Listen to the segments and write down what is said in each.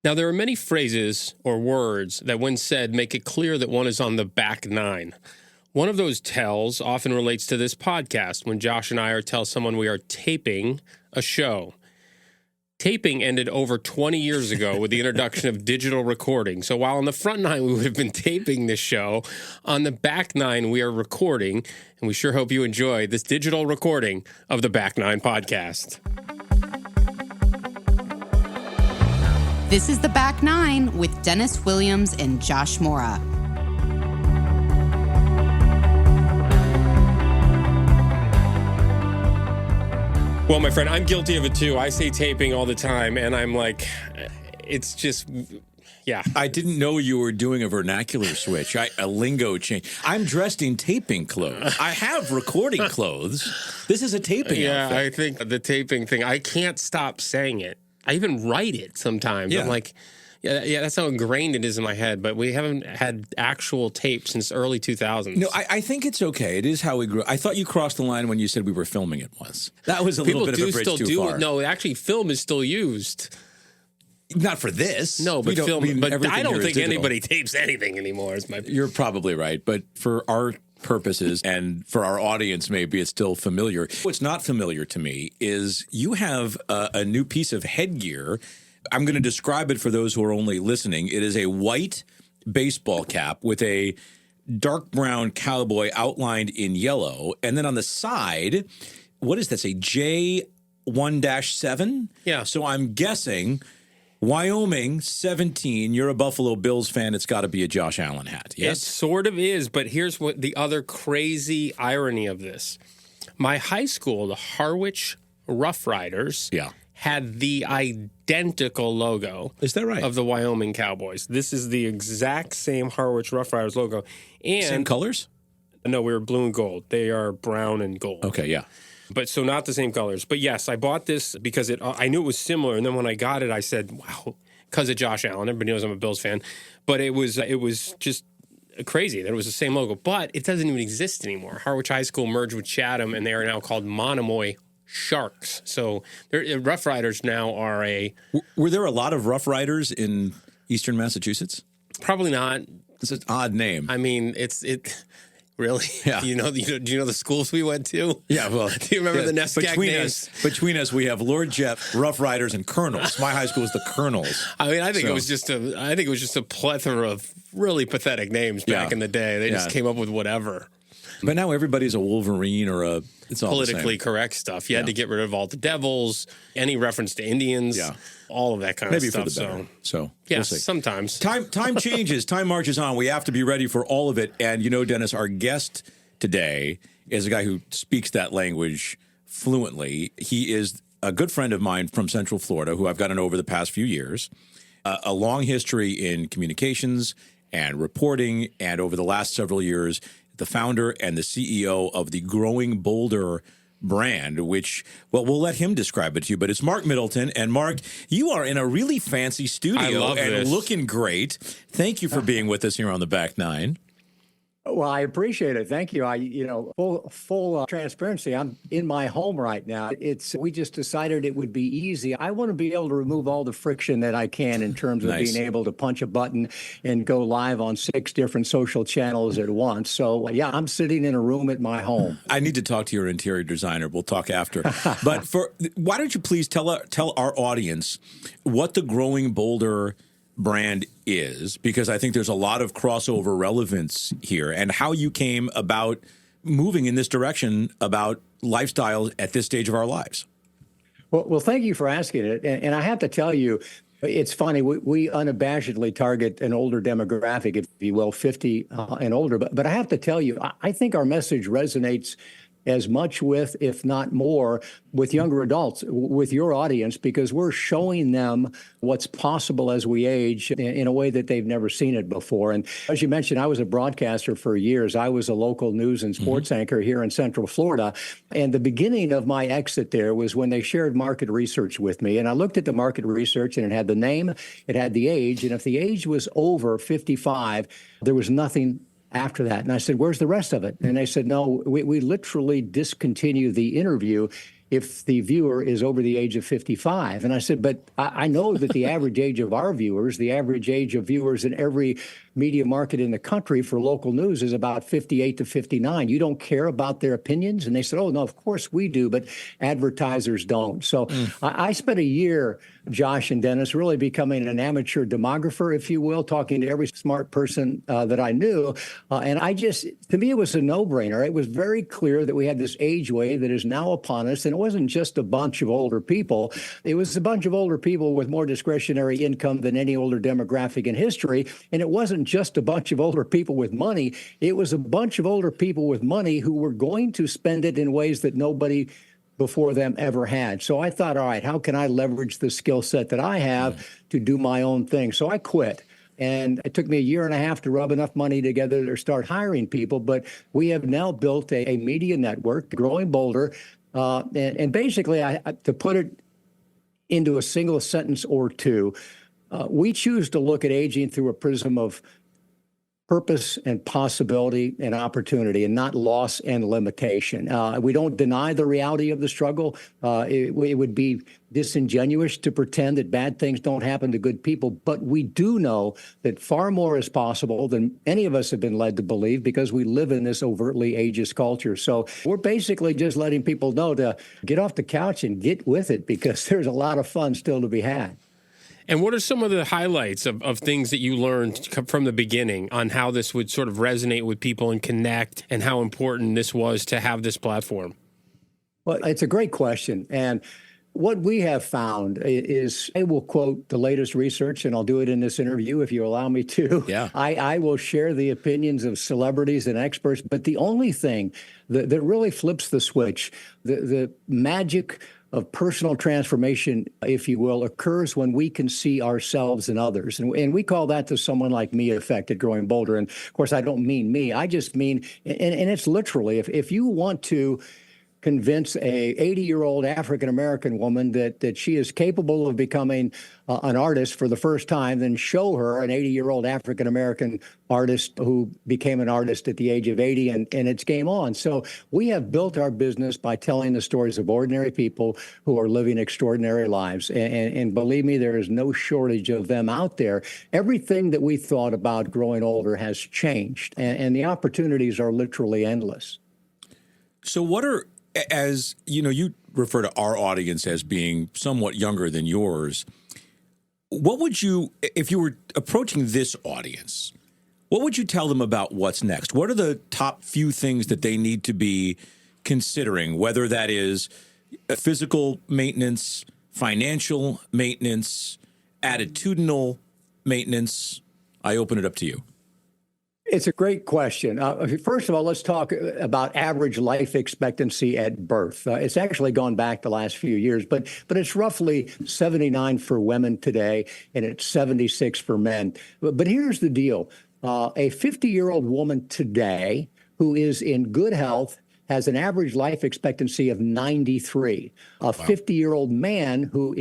Now, there are many phrases or words that, when said, make it clear that one is on the back nine. One of those tells often relates to this podcast when Josh and I tell someone we are taping a show. Taping ended over 20 years ago with the introduction of digital recording. So while on the front nine we would have been taping this show, on the back nine we are recording, and we sure hope you enjoy this digital recording of the Back Nine podcast. This is the Back Nine with Dennis Williams and Josh Mora. Well, my friend, I'm guilty of it too. I say taping all the time, and I'm like, it's just, yeah. I didn't know you were doing a vernacular switch, a lingo change. I'm dressed in taping clothes. I have recording clothes. This is a taping outfit. I think the taping thing, I can't stop saying it. I even write it sometimes. Yeah. I'm like, yeah, that's how ingrained it is in my head. But we haven't had actual tape since early 2000s. No, I think it's okay. It is how we grew. I thought you crossed the line when you said we were filming it once. That was a little bit of a bridge too far. No, actually, film is still used. Not for this. No, but film. But I don't think digital. anybody tapes anything anymore. You're probably right. But for our purposes and for our audience, maybe it's still familiar. What's not familiar to me is you have a new piece of headgear. I'm going to describe it for those who are only listening. It is a white baseball cap with a dark brown cowboy outlined in yellow. And then on the side, what is this, a J1-7? Yeah. So I'm guessing Wyoming, 17, you're a Buffalo Bills fan. It's got to be a Josh Allen hat, yes? It sort of is, but here's what the other crazy irony of this. My high school, the Harwich Rough Riders, had the identical logo. Is that right? Of the Wyoming Cowboys. This is the exact same Harwich Rough Riders logo. And same colors? No, we were blue and gold. They are brown and gold. Okay, yeah. But so not the same colors. But yes, I bought this because I knew it was similar. And then when I got it, I said, wow, because of Josh Allen. Everybody knows I'm a Bills fan. But it was just crazy that it was the same logo. But it doesn't even exist anymore. Harwich High School merged with Chatham, and they are now called Monomoy Sharks. So Rough Riders now are a... Were there a lot of Rough Riders in eastern Massachusetts? Probably not. It's an odd name. I mean, really? Yeah. Do you know the schools we went to? Yeah, well... Do you remember the NESCAC names? Between us, we have Lord Jeff, Rough Riders, and Colonels. My high school is the Colonels. I mean, I think it was just a plethora of really pathetic names back in the day. They just came up with whatever. But now everybody's a Wolverine or it's all politically correct stuff. You had to get rid of all the devils, any reference to Indians, all of that kind of stuff. Maybe for the better. So yes, we'll see. Sometimes. Time changes. Time marches on. We have to be ready for all of it. And you know, Dennis, our guest today is a guy who speaks that language fluently. He is a good friend of mine from Central Florida who I've gotten over the past few years. A long history in communications and reporting, and over the last several years, the founder and the CEO of the Growing Bolder brand, which, well, we'll let him describe it to you, but it's Marc Middleton. And Marc, you are in a really fancy studio and looking great. Thank you for being with us here on the Back Nine. Well, I appreciate it. Thank you. Full transparency. I'm in my home right now. We just decided it would be easy. I want to be able to remove all the friction that I can in terms of being able to punch a button and go live on 6 different social channels at once. So, I'm sitting in a room at my home. I need to talk to your interior designer. We'll talk after. But why don't you please tell our audience what the Growing Bolder brand is, because I think there's a lot of crossover relevance here, and how you came about moving in this direction about lifestyle at this stage of our lives. Well, thank you for asking it. And I have to tell you, it's funny, we unabashedly target an older demographic, if you will, 50 and older. But I have to tell you, I think our message resonates as much with, if not more, with younger adults, with your audience, because we're showing them what's possible as we age in a way that they've never seen it before. And as you mentioned, I was a broadcaster for years. I was a local news and sports anchor here in Central Florida. And the beginning of my exit there was when they shared market research with me. And I looked at the market research, and it had the name, it had the age. And if the age was over 55, there was nothing after that. And I said, where's the rest of it? And they said, no, we literally discontinue the interview if the viewer is over the age of 55. And I said, but I know that the average age of our viewers, the average age of viewers in every media market in the country for local news is about 58 to 59. You don't care about their opinions? And they said, oh, no, of course we do, but advertisers don't. So I spent a year, Josh and Dennis, really becoming an amateur demographer, if you will, talking to every smart person that I knew. And to me, it was a no-brainer. It was very clear that we had this age wave that is now upon us. And it wasn't just a bunch of older people. It was a bunch of older people with more discretionary income than any older demographic in history. And it wasn't just a bunch of older people with money. It was a bunch of older people with money who were going to spend it in ways that nobody before them ever had. So I thought, all right, how can I leverage the skill set that I have to do my own thing? So I quit. And it took me a year and a half to rub enough money together to start hiring people. But we have now built a media network, Growing Bolder. And basically, to put it into a single sentence or two, we choose to look at aging through a prism of purpose and possibility and opportunity, and not loss and limitation. We don't deny the reality of the struggle. It would be disingenuous to pretend that bad things don't happen to good people, but we do know that far more is possible than any of us have been led to believe, because we live in this overtly ageist culture. So we're basically just letting people know to get off the couch and get with it, because there's a lot of fun still to be had. And what are some of the highlights of things that you learned from the beginning on how this would sort of resonate with people and connect, and how important this was to have this platform? Well, it's a great question. And what we have found is, I will quote the latest research, and I'll do it in this interview if you allow me to. Yeah. I will share the opinions of celebrities and experts, but the only thing that really flips the switch, the magic of personal transformation, if you will, occurs when we can see ourselves in others. And we call that the someone like me effect at Growing Bolder. And of course, I don't mean me. I just mean, and it's literally, if you want to convince a 80-year-old African-American woman that she is capable of becoming an artist for the first time, then show her an 80-year-old African-American artist who became an artist at the age of 80, and it's game on. So we have built our business by telling the stories of ordinary people who are living extraordinary lives. And believe me, there is no shortage of them out there. Everything that we thought about growing older has changed, and the opportunities are literally endless. So what are, as you know, you refer to our audience as being somewhat younger than yours. What would you, if you were approaching this audience, what would you tell them about what's next? What are the top few things that they need to be considering, whether that is physical maintenance, financial maintenance, attitudinal maintenance? I open it up to you. It's a great question. First of all, let's talk about average life expectancy at birth. It's actually gone back the last few years, but it's roughly 79 for women today, and it's 76 for men. But here's the deal. A 50-year-old woman today who is in good health has an average life expectancy of 93. A 50-year-old man who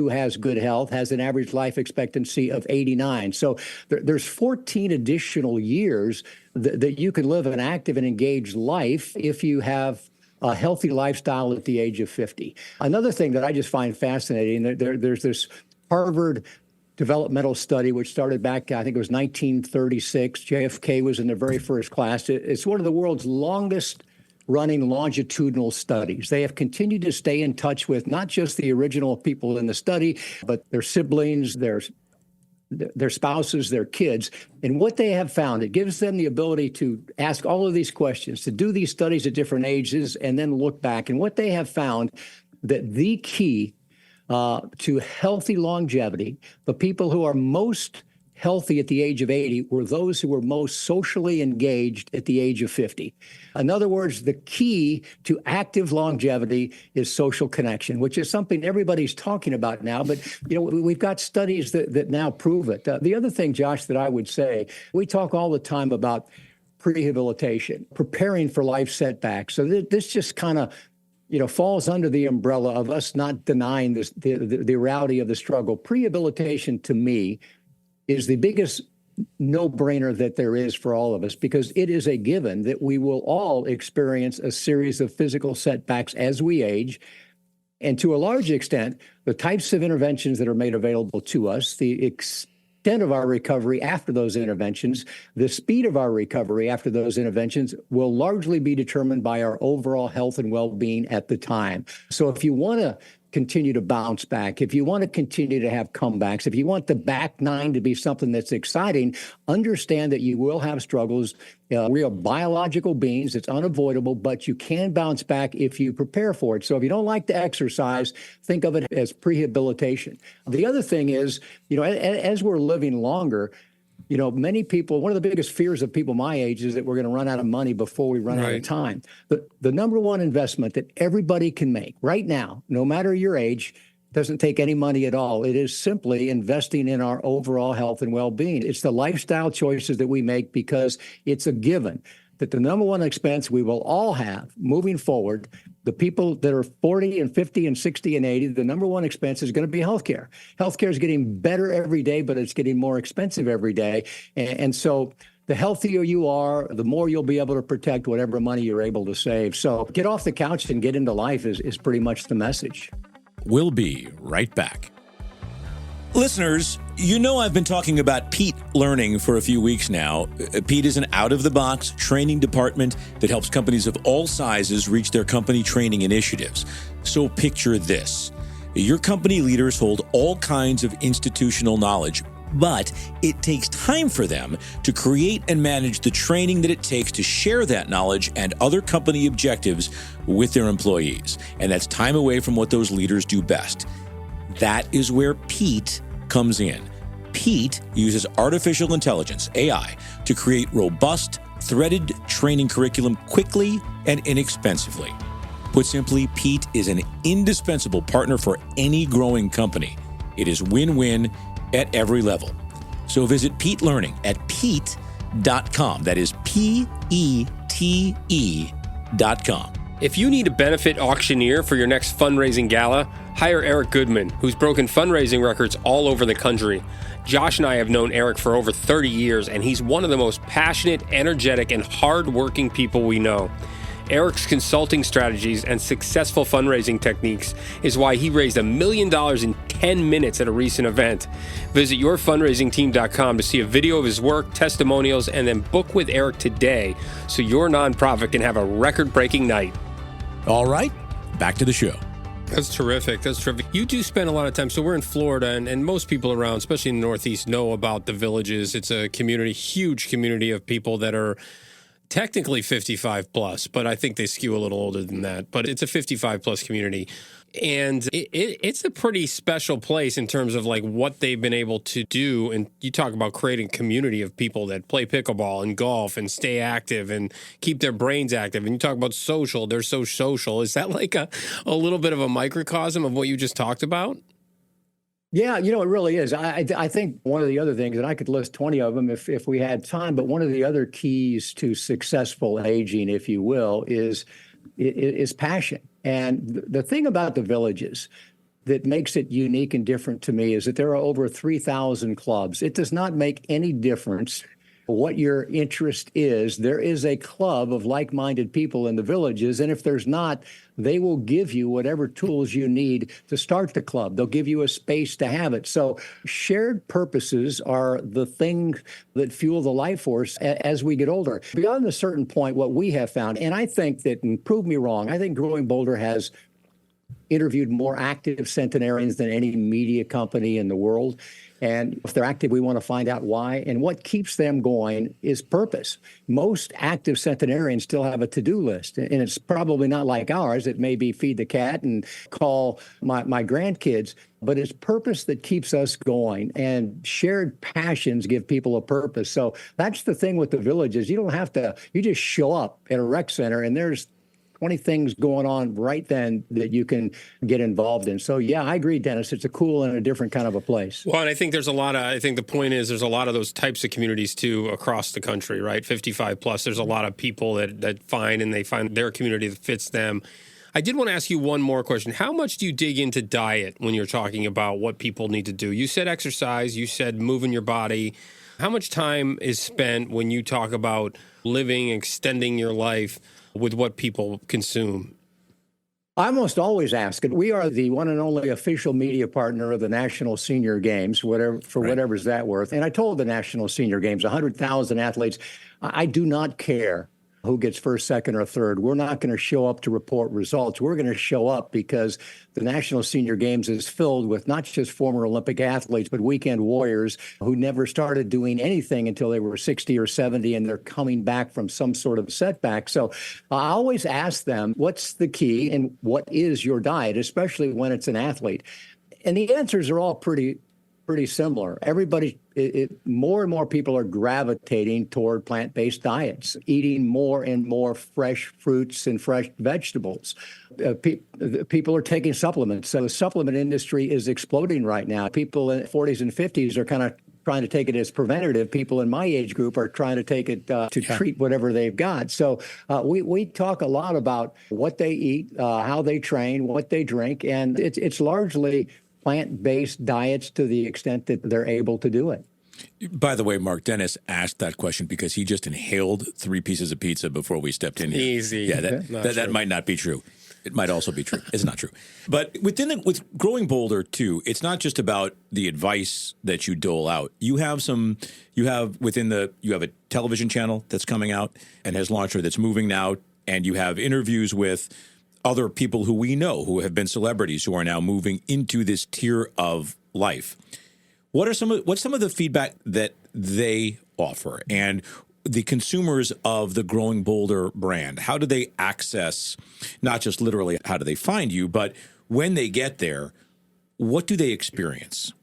has good health has an average life expectancy of 89. So there's 14 additional years that you can live an active and engaged life if you have a healthy lifestyle at the age of 50. Another thing that I just find fascinating, there's this Harvard developmental study, which started back, I think it was 1936. JFK was in the very first class. It's one of the world's longest running longitudinal studies. They have continued to stay in touch with not just the original people in the study, but their siblings, their spouses, their kids. And what they have found, it gives them the ability to ask all of these questions, to do these studies at different ages, and then look back. And what they have found, that the key to healthy longevity, the people who are most healthy at the age of 80 were those who were most socially engaged at the age of 50. In other words, the key to active longevity is social connection, which is something everybody's talking about now. But, you know, we've got studies that now prove it. The other thing, Josh, that I would say, we talk all the time about prehabilitation, preparing for life setbacks. So this just kind of, you know, falls under the umbrella of us not denying the reality of the struggle. Prehabilitation, to me, is the biggest no-brainer that there is for all of us, because it is a given that we will all experience a series of physical setbacks as we age. And to a large extent, the types of interventions that are made available to us, the extent of our recovery after those interventions, the speed of our recovery after those interventions will largely be determined by our overall health and well-being at the time. So if you want to continue to bounce back, if you want to continue to have comebacks, if you want the back nine to be something that's exciting, understand that you will have struggles. We are biological beings. It's unavoidable, but you can bounce back if you prepare for it. So if you don't like to exercise, think of it as prehabilitation. The other thing is, as we're living longer, many people, one of the biggest fears of people my age is that we're going to run out of money before we run out of time. The number one investment that everybody can make right now, no matter your age, doesn't take any money at all. It is simply investing in our overall health and well-being. It's the lifestyle choices that we make because it's a given that the number one expense we will all have moving forward, the people that are 40 and 50 and 60 and 80, the number one expense is going to be healthcare. Healthcare is getting better every day, but it's getting more expensive every day. And so the healthier you are, the more you'll be able to protect whatever money you're able to save. So get off the couch and get into life is pretty much the message. We'll be right back. Listeners, I've been talking about Pete Learning for a few weeks now. Pete is an out-of-the-box training department that helps companies of all sizes reach their company training initiatives. So picture this. Your company leaders hold all kinds of institutional knowledge, but it takes time for them to create and manage the training that it takes to share that knowledge and other company objectives with their employees. And that's time away from what those leaders do best. That is where Pete comes in. Pete uses artificial intelligence, AI, to create robust, threaded training curriculum quickly and inexpensively. Put simply, Pete is an indispensable partner for any growing company. It is win-win at every level. So visit Pete Learning at pete.com. That is PETE.com. If you need a benefit auctioneer for your next fundraising gala, hire Eric Goodman, who's broken fundraising records all over the country. Josh and I have known Eric for over 30 years, and he's one of the most passionate, energetic, and hardworking people we know. Eric's consulting strategies and successful fundraising techniques is why he raised $1 million in 10 minutes at a recent event. Visit yourfundraisingteam.com to see a video of his work, testimonials, and then book with Eric today so your nonprofit can have a record-breaking night. All right, back to the show. That's terrific. That's terrific. You do spend a lot of time. So we're in Florida, and most people around, especially in the Northeast, know about the Villages. It's a community, huge community of people that are technically 55 plus, but I think they skew a little older than that. But it's a 55 plus community. And it's a pretty special place in terms of like what they've been able to do. And you talk about creating community of people that play pickleball and golf and stay active and keep their brains active. And you talk about social, they're so social. Is that like a little bit of a microcosm of what you just talked about? Yeah, it really is. I think one of the other things, and I could list 20 of them if we had time, but one of the other keys to successful aging, if you will, is passion. And the thing about the Villages that makes it unique and different to me is that there are over 3,000 clubs. It does not make any difference what your interest is. There is a club of like-minded people in the Villages, and if there's not, they will give you whatever tools you need to start the club. They'll give you a space to have it. So shared purposes are the things that fuel the life force as we get older. Beyond a certain point, what we have found, and I think that, and prove me wrong, I think Growing Boulder has interviewed more active centenarians than any media company in the world. And if they're active, we want to find out why. And what keeps them going is purpose. Most active centenarians still have a to-do list. And it's probably not like ours. It may be feed the cat and call my grandkids. But it's purpose that keeps us going. And shared passions give people a purpose. So that's the thing with the Villages. You don't have to, you just show up at a rec center and there's 20 things going on right then that you can get involved in. So, yeah, I agree, Dennis. It's a cool and a different kind of a place. Well, and I think there's I think the point is there's a lot of those types of communities, too, across the country, right? 55 plus, there's a lot of people that find their community that fits them. I did want to ask you one more question. How much do you dig into diet when you're talking about what people need to do? You said exercise. You said moving your body. How much time is spent when you talk about living, extending your life with what people consume? I almost always ask it. We are the one and only official media partner of the National Senior Games, whatever's that worth. And I told the National Senior Games, 100,000 athletes, I do not care who gets first, second, or third. We're not going to show up to report results. We're going to show up because the National Senior Games is filled with not just former Olympic athletes, but weekend warriors who never started doing anything until they were 60 or 70, and they're coming back from some sort of setback. So I always ask them, what's the key and what is your diet, especially when it's an athlete? And the answers are all pretty similar. Everybody, more and more people are gravitating toward plant-based diets, eating more and more fresh fruits and fresh vegetables. People are taking supplements. So the supplement industry is exploding right now. People in 40s and 50s are kind of trying to take it as preventative. People in my age group are trying to take it to treat whatever they've got. So we talk a lot about what they eat, how they train, what they drink, and it's largely plant-based diets to the extent that they're able to do it. By the way, Mark, Dennis asked that question because he just inhaled 3 pieces of pizza before we stepped in here. Easy. Yeah, that might not be true. It might also be true. It's not true. But with Growing Bolder, too, it's not just about the advice that you dole out. You have a television channel that's coming out and has launched, or that's moving now, and you have interviews with other people who we know who have been celebrities who are now moving into this tier of life. What's some of the feedback that they offer, and the consumers of the Growing Bolder brand? How do they access, not just literally how do they find you, but when they get there, what do they experience?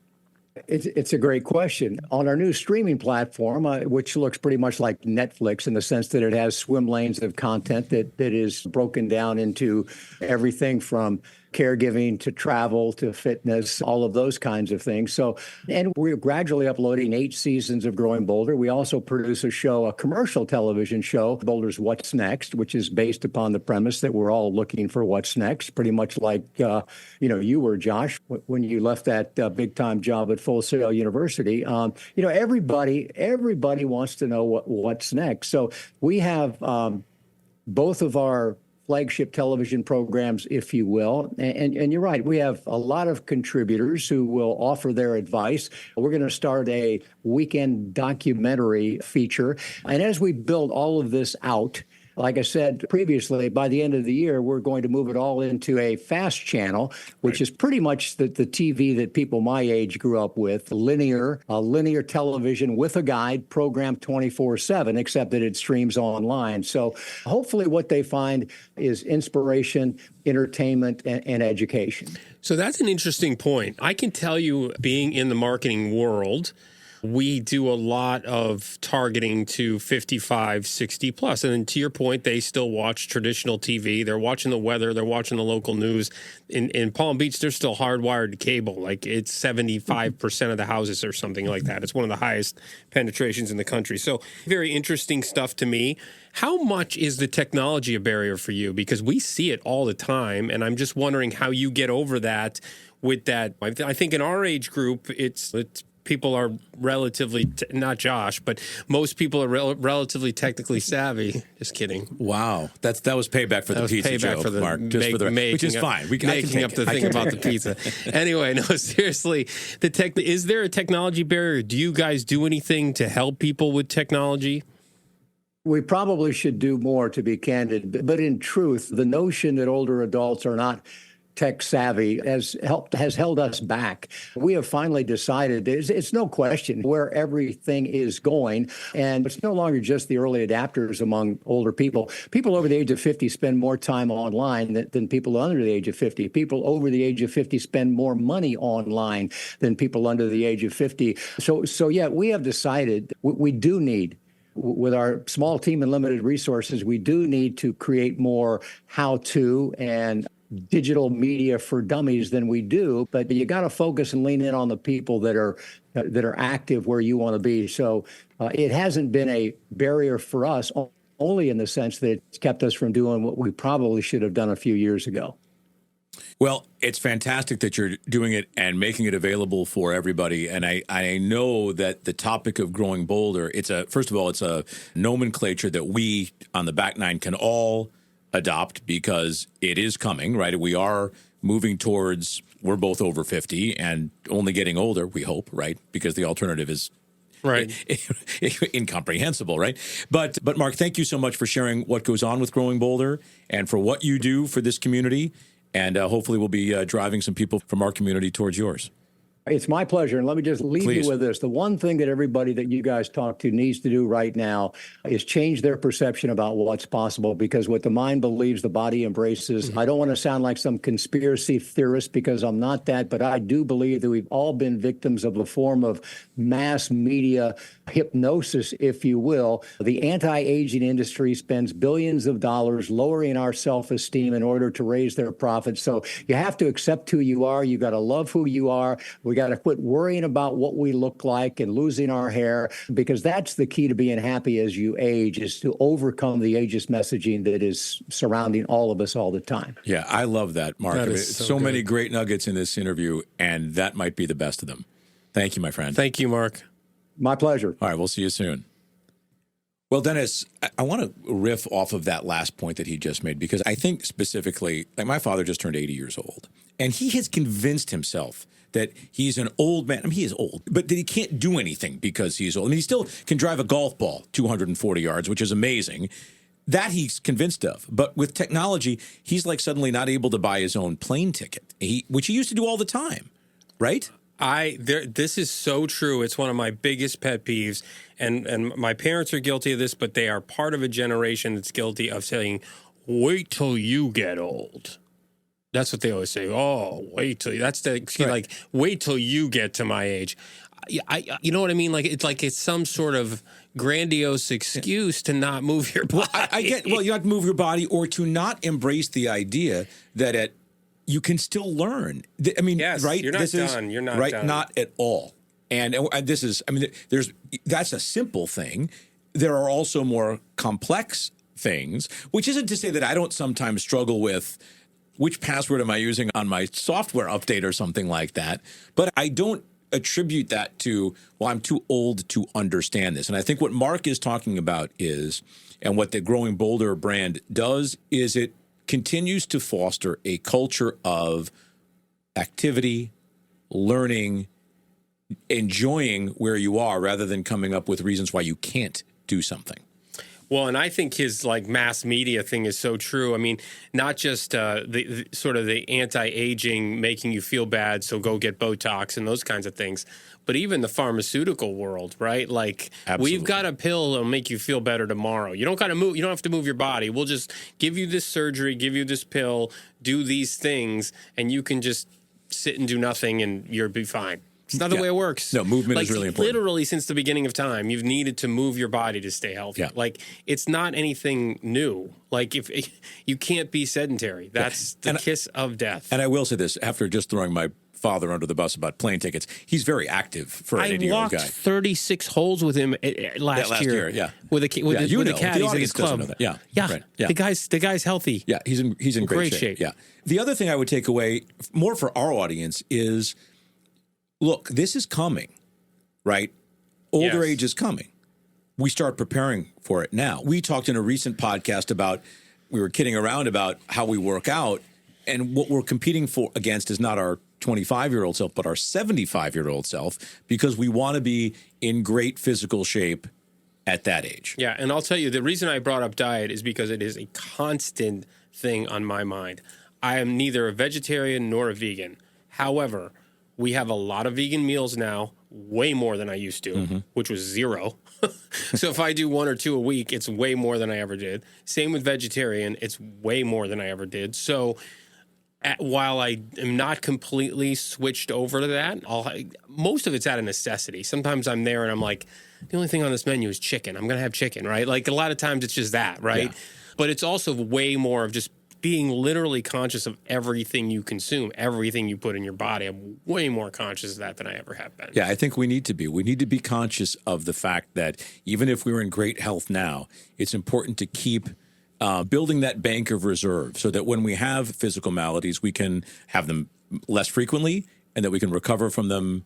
It's a great question. On our new streaming platform, which looks pretty much like Netflix in the sense that it has swim lanes of content that is broken down into everything from caregiving to travel to fitness, all of those kinds of things. So, and we're gradually uploading 8 seasons of Growing Bolder. We also produce a commercial television show, Boulder's What's Next, which is based upon the premise that we're all looking for what's next, pretty much like, you were, Josh, when you left that big-time job at Full Sail University. Everybody wants to know what's next. So we have both of our flagship television programs, if you will. And you're right, we have a lot of contributors who will offer their advice. We're going to start a weekend documentary feature. And as we build all of this out, like I said previously, by the end of the year, we're going to move it all into a fast channel, which is pretty much the TV that people my age grew up with, linear television with a guide, programmed 24/7, except that it streams online. So hopefully what they find is inspiration, entertainment, and education. So that's an interesting point. I can tell you, being in the marketing world, we do a lot of targeting to 55, 60 plus. And then to your point, they still watch traditional TV. They're watching the weather. They're watching the local news. In Palm Beach, they're still hardwired to cable. Like it's 75% of the houses or something like that. It's one of the highest penetrations in the country. So very interesting stuff to me. How much is the technology a barrier for you? Because we see it all the time. And I'm just wondering how you get over that with that. I think in our age group, it's people are relatively, not Josh, but most people are relatively technically savvy. Just kidding. Wow. That was payback for the pizza joke, Mark. Which is fine. Making up the thing about the pizza. Anyway, no, seriously. Is there a technology barrier? Do you guys do anything to help people with technology? We probably should do more, to be candid. But in truth, the notion that older adults are not tech savvy has held us back. We have finally decided it's no question where everything is going, and it's no longer just the early adapters among older people. People over the age of 50 spend more time online than people under the age of 50. People over the age of 50 spend more money online than people under the age of 50. So yeah, we have decided we do need, with our small team and limited resources, we do need to create more how-to and digital media for dummies than we do, but you got to focus and lean in on the people that are active where you want to be. So it hasn't been a barrier for us, only in the sense that it's kept us from doing what we probably should have done a few years ago. Well, it's fantastic that you're doing it and making it available for everybody. And I know that the topic of Growing Bolder, first of all, it's a nomenclature that we on the Back Nine can all adopt because it is coming, right? We are moving towards, we're both over 50 and only getting older, we hope, right? Because the alternative is Right. incomprehensible, right? But Marc, thank you so much for sharing what goes on with Growing Bolder and for what you do for this community. And hopefully we'll be driving some people from our community towards yours. It's my pleasure. And let me just leave Please. you with this. The one thing that everybody that you guys talk to needs to do right now is change their perception about what's possible, because what the mind believes, the body embraces. I don't want to sound like some conspiracy theorist because I'm not that, but I do believe that we've all been victims of a form of mass media hypnosis, if you will. The anti-aging industry spends billions of dollars lowering our self-esteem in order to raise their profits. So you have to accept who you are. You got to love who you are. We got to quit worrying about what we look like and losing our hair, because that's the key to being happy as you age, is to overcome the ageist messaging that is surrounding all of us all the time. Yeah, I love that, Marc. That I mean, is so so good. many great nuggets in this interview, and that might be the best of them. Thank you, my friend. Thank you, Marc. My pleasure. All right, we'll see you soon. Well, Dennis, I want to riff off of that last point that he just made, because I think specifically, like, my father just turned 80 years old, and he has convinced himself that he's an old man. I mean, he is old, but that he can't do anything because he's old. I mean, he still can drive a golf ball 240 yards, which is amazing. That he's convinced of. But with technology, he's like suddenly not able to buy his own plane ticket, which he used to do all the time, right? This is so true. It's one of my biggest pet peeves, and my parents are guilty of this, but they are part of a generation that's guilty of saying, "Wait till you get old." That's what they always say. Oh, wait till that's the Right. like. Wait till you get to my age. You know what I mean? Like it's some sort of grandiose excuse to not move your body. I get. Well, you have to move your body, or to not embrace the idea that you can still learn. I mean, Yes, right? you're not done. You're not right. done. Not at all. And this is. I mean, that's a simple thing. There are also more complex things, which isn't to say that I don't sometimes struggle with which password am I using on my software update or something like that. But I don't attribute that to, well, I'm too old to understand this. And I think what Marc is talking about is, and what the Growing Bolder brand does, is it continues to foster a culture of activity, learning, enjoying where you are, rather than coming up with reasons why you can't do something. Well, and I think his like mass media thing is so true. I mean, not just the sort of the anti-aging, making you feel bad, so go get Botox and those kinds of things, but even the pharmaceutical world, right? Like, Absolutely. We've got a pill that'll make you feel better tomorrow. You don't got to move. You don't have to move your body. We'll just give you this surgery, give you this pill, do these things, and you can just sit and do nothing, and you'll be fine. It's not the way it works. No, movement is really important. Literally, since the beginning of time, you've needed to move your body to stay healthy. Yeah. Like, it's not anything new. Like, if you can't be sedentary, that's the kiss of death. And I will say this, after just throwing my father under the bus about plane tickets, he's very active for an I 80-year-old walked guy. 36 holes with him last year. Yeah. With a Yeah, you with know. a The caddies at audience his doesn't club. know that. Yeah. Yeah. Right. Yeah. The guy's healthy. Yeah, he's in great shape. Yeah. The other thing I would take away more for our audience is, look, this is coming, right? Older Yes. age is coming. We start preparing for it now. We talked in a recent podcast about, we were kidding around about how we work out, and what we're competing for against is not our 25-year-old self, but our 75-year-old self, because we want to be in great physical shape at that age. Yeah, and I'll tell you, the reason I brought up diet is because it is a constant thing on my mind. I am neither a vegetarian nor a vegan. However, we have a lot of vegan meals now, way more than I used to, which was 0. So if I do 1 or 2 a week, it's way more than I ever did. Same with vegetarian, it's way more than I ever did. So while I am not completely switched over to that, most of it's out of necessity. Sometimes I'm there and I'm like, the only thing on this menu is chicken. I'm going to have chicken, right? Like, a lot of times it's just that, right? Yeah. But it's also way more of just being literally conscious of everything you consume, everything you put in your body. I'm way more conscious of that than I ever have been. Yeah, I think we need to be. We need to be conscious of the fact that even if we're in great health now, it's important to keep building that bank of reserve so that when we have physical maladies, we can have them less frequently, and that we can recover from them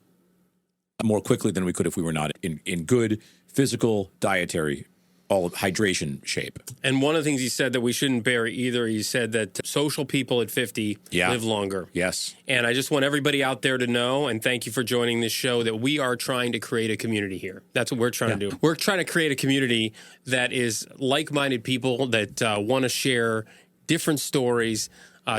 more quickly than we could if we were not in good physical, dietary, all hydration shape. And one of the things he said that we shouldn't bury either, he said that social people at 50 live longer. Yes. And I just want everybody out there to know, and thank you for joining this show, that we are trying to create a community here. That's what we're trying to do. We're trying to create a community that is like-minded people that want to share different stories,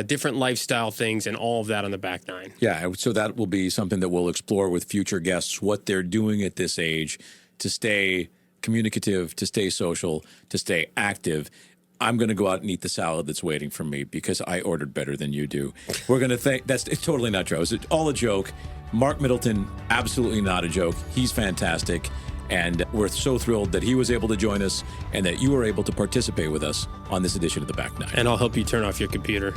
different lifestyle things, and all of that on the back nine. Yeah, so that will be something that we'll explore with future guests, what they're doing at this age to stay communicative, to stay social, to stay active. I'm going to go out and eat the salad that's waiting for me because I ordered better than you do. We're going to thank, it's totally not true. It's all a joke. Marc Middleton, absolutely not a joke. He's fantastic. And we're so thrilled that he was able to join us and that you were able to participate with us on this edition of The Back Nine. And I'll help you turn off your computer.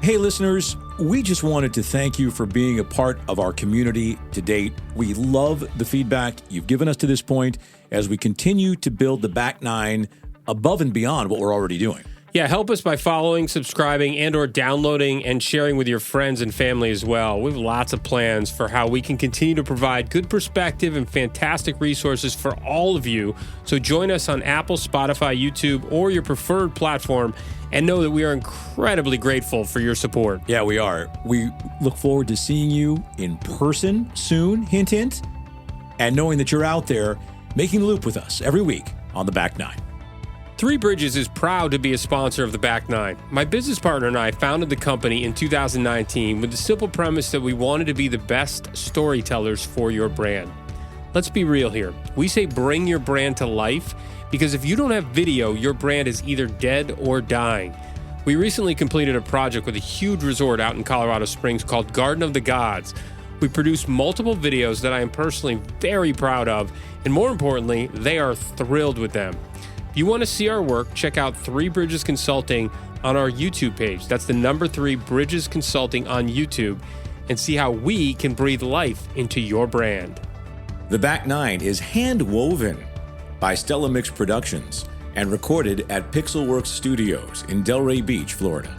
Hey, listeners, we just wanted to thank you for being a part of our community to date. We love the feedback you've given us to this point as we continue to build The Back Nine above and beyond what we're already doing. Yeah, help us by following, subscribing, and or downloading and sharing with your friends and family as well. We have lots of plans for how we can continue to provide good perspective and fantastic resources for all of you. So join us on Apple, Spotify, YouTube, or your preferred platform, and know that we are incredibly grateful for your support. Yeah, we are. We look forward to seeing you in person soon, hint, hint, and knowing that you're out there making the loop with us every week on The Back Nine. Three Bridges is proud to be a sponsor of The Back Nine. My business partner and I founded the company in 2019 with the simple premise that we wanted to be the best storytellers for your brand. Let's be real here. We say bring your brand to life because if you don't have video, your brand is either dead or dying. We recently completed a project with a huge resort out in Colorado Springs called Garden of the Gods. We produced multiple videos that I am personally very proud of, and more importantly, they are thrilled with them. If you want to see our work, check out 3 Bridges Consulting on our YouTube page. That's the number 3 Bridges Consulting on YouTube, and see how we can breathe life into your brand. The Back Nine is hand-woven by Stella Mix Productions and recorded at Pixelworks Studios in Delray Beach, Florida.